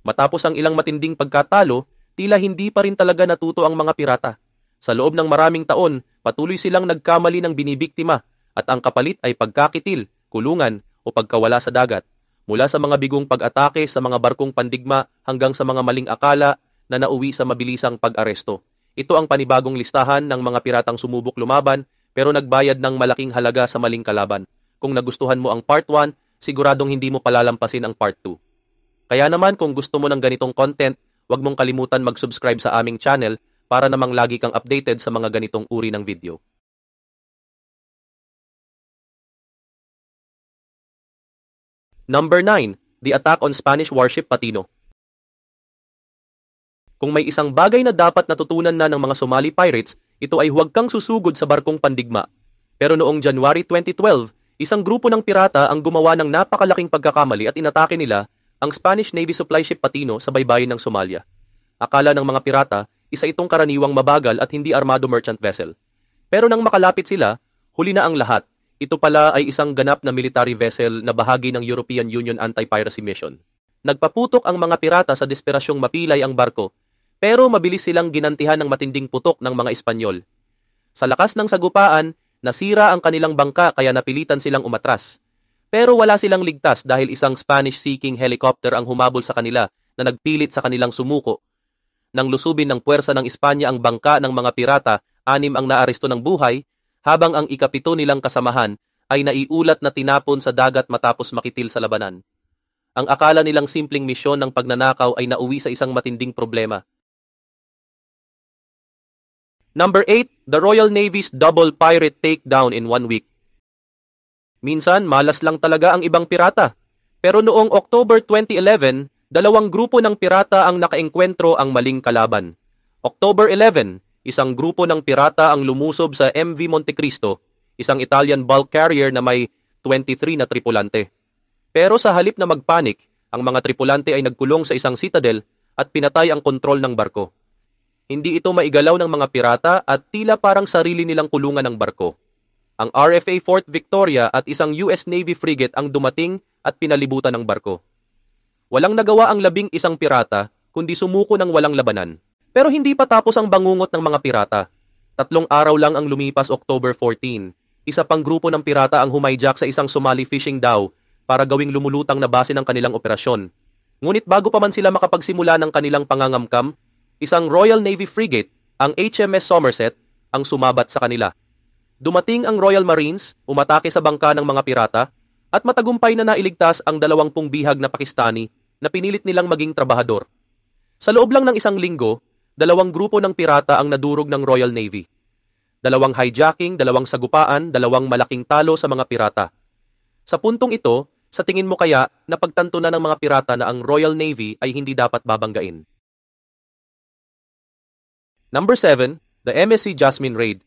Matapos ang ilang matinding pagkatalo, tila hindi pa rin talaga natuto ang mga pirata. Sa loob ng maraming taon, patuloy silang nagkamali ng binibiktima at ang kapalit ay pagkakitil, kulungan o pagkawala sa dagat. Mula sa mga bigong pag-atake sa mga barkong pandigma hanggang sa mga maling akala na nauwi sa mabilisang pag-aresto. Ito ang panibagong listahan ng mga piratang sumubok lumaban pero nagbayad ng malaking halaga sa maling kalaban. Kung nagustuhan mo ang part 1, siguradong hindi mo palalampasin ang part 2. Kaya naman kung gusto mo ng ganitong content, huwag mong kalimutan mag-subscribe sa aming channel para namang lagi kang updated sa mga ganitong uri ng video. Number 9. The Attack on Spanish Warship Patino. Kung may isang bagay na dapat natutunan na ng mga Somali pirates, ito ay huwag kang susugod sa barkong pandigma. Pero noong January 2012, isang grupo ng pirata ang gumawa ng napakalaking pagkakamali at inatake nila ang Spanish Navy supply ship Patino sa baybayin ng Somalia. Akala ng mga pirata, isa itong karaniwang mabagal at hindi armado merchant vessel. Pero nang makalapit sila, huli na ang lahat. Ito pala ay isang ganap na military vessel na bahagi ng European Union Anti-Piracy Mission. Nagpaputok ang mga pirata sa desperasyong mapilay ang barko, pero mabilis silang ginantihan ng matinding putok ng mga Espanyol. Sa lakas ng sagupaan, nasira ang kanilang bangka kaya napilitan silang umatras. Pero wala silang ligtas dahil isang Spanish-seeking helicopter ang humabol sa kanila na nagpilit sa kanilang sumuko. Nang lusubin ng puwersa ng Espanya ang bangka ng mga pirata, 6 ang naaresto ng buhay, habang ang ika-7 nilang kasamahan ay naiulat na tinapon sa dagat matapos makitil sa labanan. Ang akala nilang simpleng misyon ng pagnanakaw ay nauwi sa isang matinding problema. Number 8. The Royal Navy's double pirate takedown in 1 week. Minsan, malas lang talaga ang ibang pirata. Pero noong October 2011, 2 grupo ng pirata ang nakaengkwentro ang maling kalaban. October 11, isang grupo ng pirata ang lumusob sa MV Montecristo, isang Italian bulk carrier na may 23 na tripulante. Pero sa halip na magpanik, ang mga tripulante ay nagkulong sa isang citadel at pinatay ang kontrol ng barko. Hindi ito maigalaw ng mga pirata at tila parang sarili nilang kulungan ng barko. Ang RFA Fort Victoria at isang US Navy frigate ang dumating at pinalibutan ng barko. Walang nagawa ang 11 pirata kundi sumuko ng walang labanan. Pero hindi pa tapos ang bangungot ng mga pirata. 3 araw lang ang lumipas October 14. Isa pang grupo ng pirata ang humayjack sa isang Somali fishing dhow para gawing lumulutang na base ng kanilang operasyon. Ngunit bago pa man sila makapagsimula ng kanilang pangangamkam, isang Royal Navy frigate, ang HMS Somerset, ang sumabat sa kanila. Dumating ang Royal Marines, umatake sa bangka ng mga pirata, at matagumpay na nailigtas ang 20 bihag na Pakistani na pinilit nilang maging trabahador. Sa loob lang ng isang linggo, 2 grupo ng pirata ang nadurog ng Royal Navy. 2 hijacking, 2 sagupaan, 2 malaking talo sa mga pirata. Sa puntong ito, sa tingin mo kaya napagtanto na ng mga pirata na ang Royal Navy ay hindi dapat babanggain? Number 7. The MSC Jasmine Raid.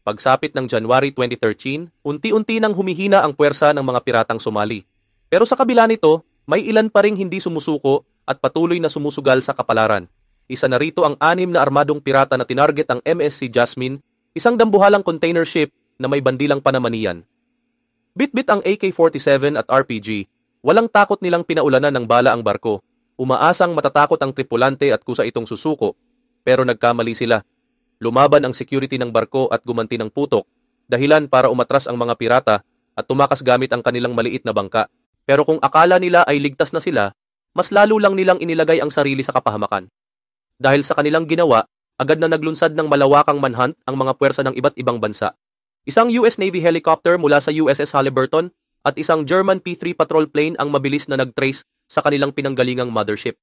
Pagsapit ng January 2013, unti-unti nang humihina ang puwersa ng mga piratang Somali. Pero sa kabila nito, may ilan pa ring hindi sumusuko at patuloy na sumusugal sa kapalaran. Isa na rito ang 6 na armadong pirata na tinarget ang MSC Jasmine, isang dambuhalang container ship na may bandilang panamanian. Bit-bit ang AK-47 at RPG. Walang takot nilang pinaulanan ng bala ang barko. Umaasang matatakot ang tripulante at kusa itong susuko. Pero nagkamali sila. Lumaban ang security ng barko at gumanti ng putok, dahilan para umatras ang mga pirata at tumakas gamit ang kanilang maliit na bangka. Pero kung akala nila ay ligtas na sila, mas lalo lang nilang inilagay ang sarili sa kapahamakan. Dahil sa kanilang ginawa, agad na naglunsad ng malawakang manhunt ang mga puwersa ng iba't ibang bansa. Isang US Navy helicopter mula sa USS Halliburton at isang German P-3 patrol plane ang mabilis na nag-trace sa kanilang pinanggalingang mothership.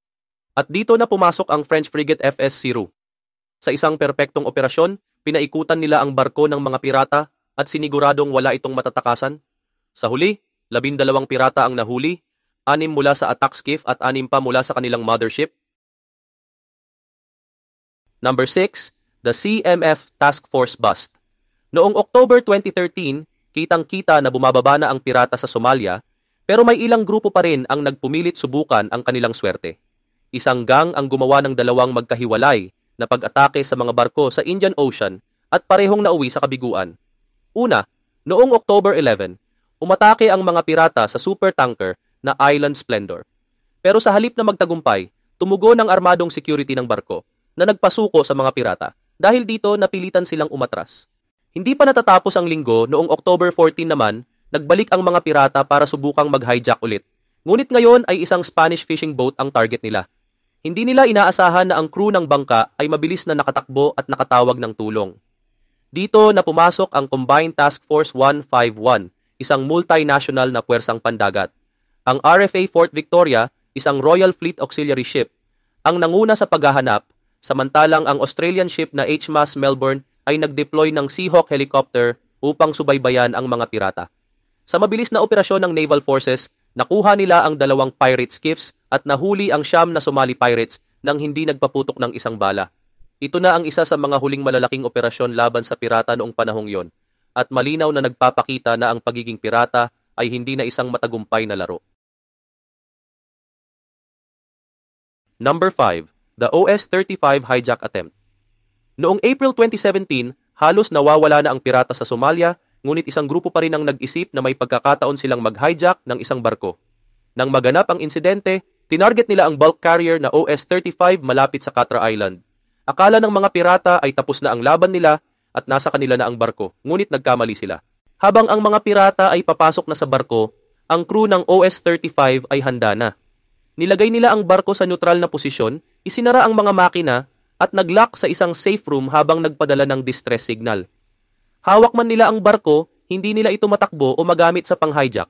At dito na pumasok ang French frigate FS Siru. Sa isang perpektong operasyon, pinaikutan nila ang barko ng mga pirata at siniguradong wala itong matatakasan. Sa huli, 12 pirata ang nahuli, 6 mula sa attack skiff at 6 pa mula sa kanilang mothership. Number 6. The CMF Task Force Bust. Noong October 2013, kitang-kita na bumababa na ang pirata sa Somalia, pero may ilang grupo pa rin ang nagpumilit subukan ang kanilang swerte. Isang gang ang gumawa ng 2 magkahiwalay na pag-atake sa mga barko sa Indian Ocean at parehong nauwi sa kabiguan. Una, noong October 11, umatake ang mga pirata sa supertanker na Island Splendor. Pero sa halip na magtagumpay, tumugon ang armadong security ng barko na nagpasuko sa mga pirata. Dahil dito, napilitan silang umatras. Hindi pa natatapos ang linggo, noong October 14 naman, nagbalik ang mga pirata para subukang mag-hijack ulit. Ngunit ngayon ay isang Spanish fishing boat ang target nila. Hindi nila inaasahan na ang crew ng bangka ay mabilis na nakatakbo at nakatawag ng tulong. Dito na pumasok ang Combined Task Force 151, isang multinational na puwersang pandagat. Ang RFA Fort Victoria, isang Royal Fleet Auxiliary ship, ang nanguna sa paghahanap, samantalang ang Australian ship na HMAS Melbourne ay nag-deploy ng Seahawk helicopter upang subaybayan ang mga pirata. Sa mabilis na operasyon ng Naval Forces, nakuha nila ang 2 pirate skiffs at nahuli ang 9 na Somali pirates nang hindi nagpaputok ng isang bala. Ito na ang isa sa mga huling malalaking operasyon laban sa pirata noong panahong yon, at malinaw na nagpapakita na ang pagiging pirata ay hindi na isang matagumpay na laro. Number 5. The OS-35 hijack attempt. Noong April 2017, halos nawawala na ang pirata sa Somalia, ngunit isang grupo pa rin ang nag-isip na may pagkakataon silang mag-hijack ng isang barko. Nang maganap ang insidente, tinarget nila ang bulk carrier na OS-35 malapit sa Catra Island. Akala ng mga pirata ay tapos na ang laban nila at nasa kanila na ang barko, ngunit nagkamali sila. Habang ang mga pirata ay papasok na sa barko, ang crew ng OS-35 ay handa na. Nilagay nila ang barko sa neutral na posisyon, isinara ang mga makina at nag-lock sa isang safe room habang nagpadala ng distress signal. Hawak man nila ang barko, hindi nila ito matakbo o magamit sa pang-hijack.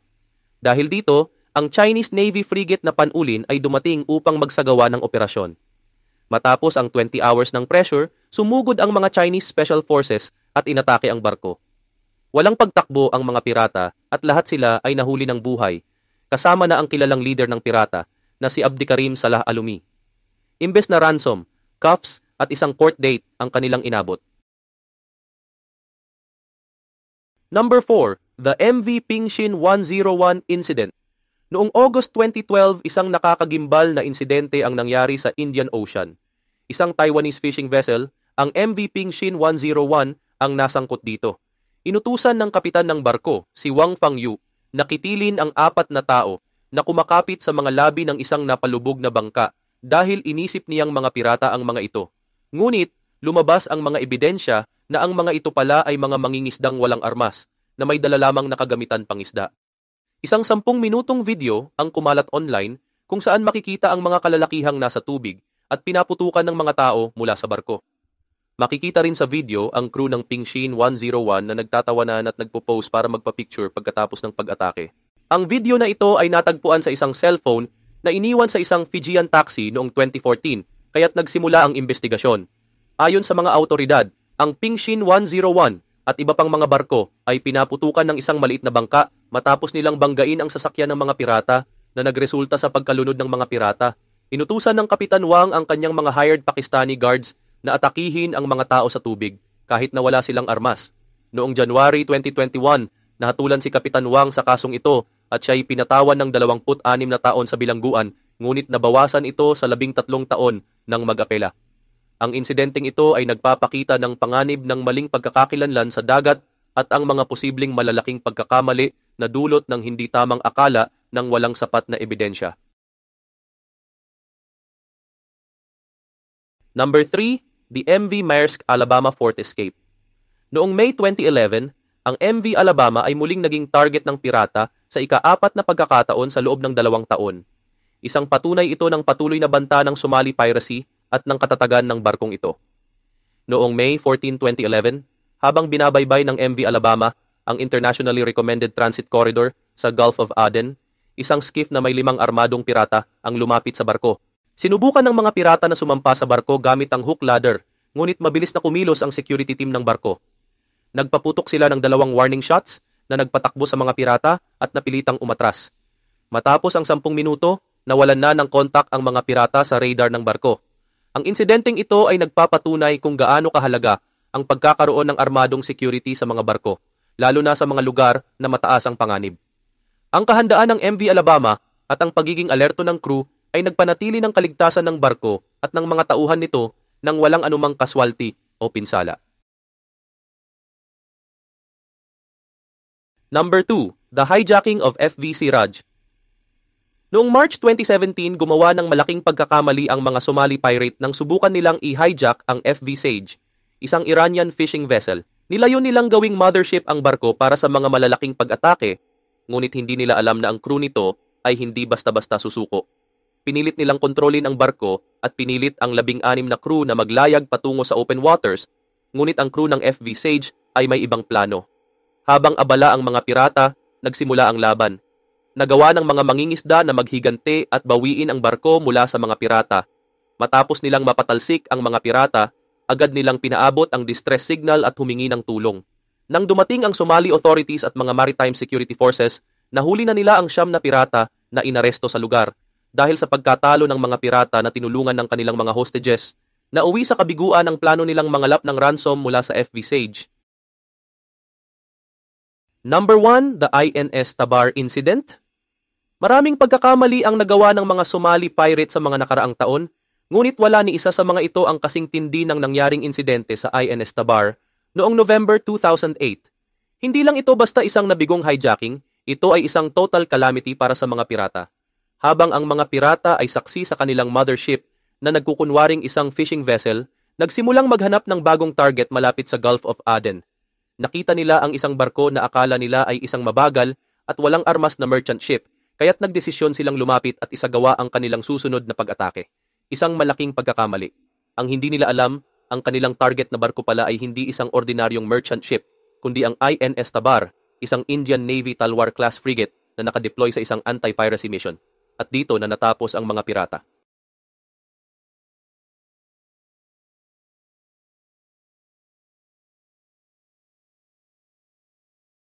Dahil dito, ang Chinese Navy frigate na Panulin ay dumating upang magsagawa ng operasyon. Matapos ang 20 hours ng pressure, sumugod ang mga Chinese Special Forces at inatake ang barko. Walang pagtakbo ang mga pirata at lahat sila ay nahuli ng buhay, kasama na ang kilalang leader ng pirata na si Abdikarim Salah Alumi. Imbes na ransom, cuffs at isang court date ang kanilang inabot. Number 4. The MV Pingshin 101 Incident. Noong August 2012, isang nakakagimbal na insidente ang nangyari sa Indian Ocean. Isang Taiwanese fishing vessel, ang MV Pingshin 101, ang nasangkot dito. Inutusan ng kapitan ng barko, si Wang Fangyu, na kitilin ang 4 na tao na kumakapit sa mga labi ng isang napalubog na bangka dahil inisip niyang mga pirata ang mga ito. Ngunit, lumabas ang mga ebidensya na ang mga ito pala ay mga mangingisdang walang armas na may dala lamang na kagamitan pangisda. Isang 10 minutong video ang kumalat online kung saan makikita ang mga kalalakihang nasa tubig at pinaputukan ng mga tao mula sa barko. Makikita rin sa video ang crew ng Pingshin 101 na nagtatawanan at nagpo-pose para magpa-picture pagkatapos ng pag-atake. Ang video na ito ay natagpuan sa isang cellphone na iniwan sa isang Fijian taxi noong 2014, kaya't nagsimula ang investigasyon. Ayon sa mga autoridad, ang Pingshin 101 at iba pang mga barko ay pinaputukan ng isang maliit na bangka matapos nilang banggain ang sasakyan ng mga pirata na nagresulta sa pagkalunod ng mga pirata. Inutusan ng Kapitan Wang ang kanyang mga hired Pakistani guards na atakihin ang mga tao sa tubig kahit na wala silang armas. Noong January 2021, nahatulan si Kapitan Wang sa kasong ito at siya ay pinatawan ng 26 na taon sa bilangguan, ngunit nabawasan ito sa 13 taon ng mag-apela. Ang insidenteng ito ay nagpapakita ng panganib ng maling pagkakakilanlan sa dagat at ang mga posibleng malalaking pagkakamali na dulot ng hindi tamang akala ng walang sapat na ebidensya. Number 3. The MV Maersk Alabama Fort Escape. Noong May 2011, ang MV Alabama ay muling naging target ng pirata sa ika-4 na pagkakataon sa loob ng 2 taon. Isang patunay ito ng patuloy na banta ng Somali piracy at ng katatagan ng barkong ito. Noong May 14, 2011, habang binabaybay ng MV Alabama ang Internationally Recommended Transit Corridor sa Gulf of Aden, isang skiff na may 5 armadong pirata ang lumapit sa barko. Sinubukan ng mga pirata na sumampa sa barko gamit ang hook ladder, ngunit mabilis na kumilos ang security team ng barko. Nagpaputok sila ng 2 warning shots na nagpatakbo sa mga pirata at napilitang umatras. Matapos ang 10 minuto, nawalan na ng kontak ang mga pirata sa radar ng barko. Ang insidenteng ito ay nagpapatunay kung gaano kahalaga ang pagkakaroon ng armadong security sa mga barko, lalo na sa mga lugar na mataas ang panganib. Ang kahandaan ng MV Alabama at ang pagiging alerto ng crew ay nagpanatili ng kaligtasan ng barko at ng mga tauhan nito nang walang anumang casualty o pinsala. Number 2. The hijacking of FV Siraj. Noong March 2017, gumawa ng malaking pagkakamali ang mga Somali pirate nang subukan nilang i-hijack ang FV Sage, isang Iranian fishing vessel. Nilayon nilang gawing mothership ang barko para sa mga malalaking pag-atake, ngunit hindi nila alam na ang crew nito ay hindi basta-basta susuko. Pinilit nilang kontrolin ang barko at pinilit ang 16 na crew na maglayag patungo sa open waters, ngunit ang crew ng FV Sage ay may ibang plano. Habang abala ang mga pirata, nagsimula ang laban. Nagawa ng mga mangingisda na maghigante at bawiin ang barko mula sa mga pirata. Matapos nilang mapatalsik ang mga pirata, agad nilang pinaabot ang distress signal at humingi ng tulong. Nang dumating ang Somali authorities at mga maritime security forces, nahuli na nila ang 9 na pirata na inaresto sa lugar dahil sa pagkatalo ng mga pirata na tinulungan ng kanilang mga hostages. Nauwi sa kabiguan ang plano nilang mangalap ng ransom mula sa FV Sage. Number 1, the INS Tabar Incident. Maraming pagkakamali ang nagawa ng mga Somali pirate sa mga nakaraang taon, ngunit wala ni isa sa mga ito ang kasing tindi ng nangyaring insidente sa INS Tabar noong November 2008. Hindi lang ito basta isang nabigong hijacking, ito ay isang total calamity para sa mga pirata. Habang ang mga pirata ay saksi sa kanilang mothership na nagkukunwaring isang fishing vessel, nagsimulang maghanap ng bagong target malapit sa Gulf of Aden. Nakita nila ang isang barko na akala nila ay isang mabagal at walang armas na merchant ship, kaya't nagdesisyon silang lumapit at isagawa ang kanilang susunod na pag-atake. Isang malaking pagkakamali. Ang hindi nila alam, ang kanilang target na barko pala ay hindi isang ordinaryong merchant ship, kundi ang INS Tabar, isang Indian Navy Talwar-class frigate na nakadeploy sa isang anti-piracy mission. At dito na natapos ang mga pirata.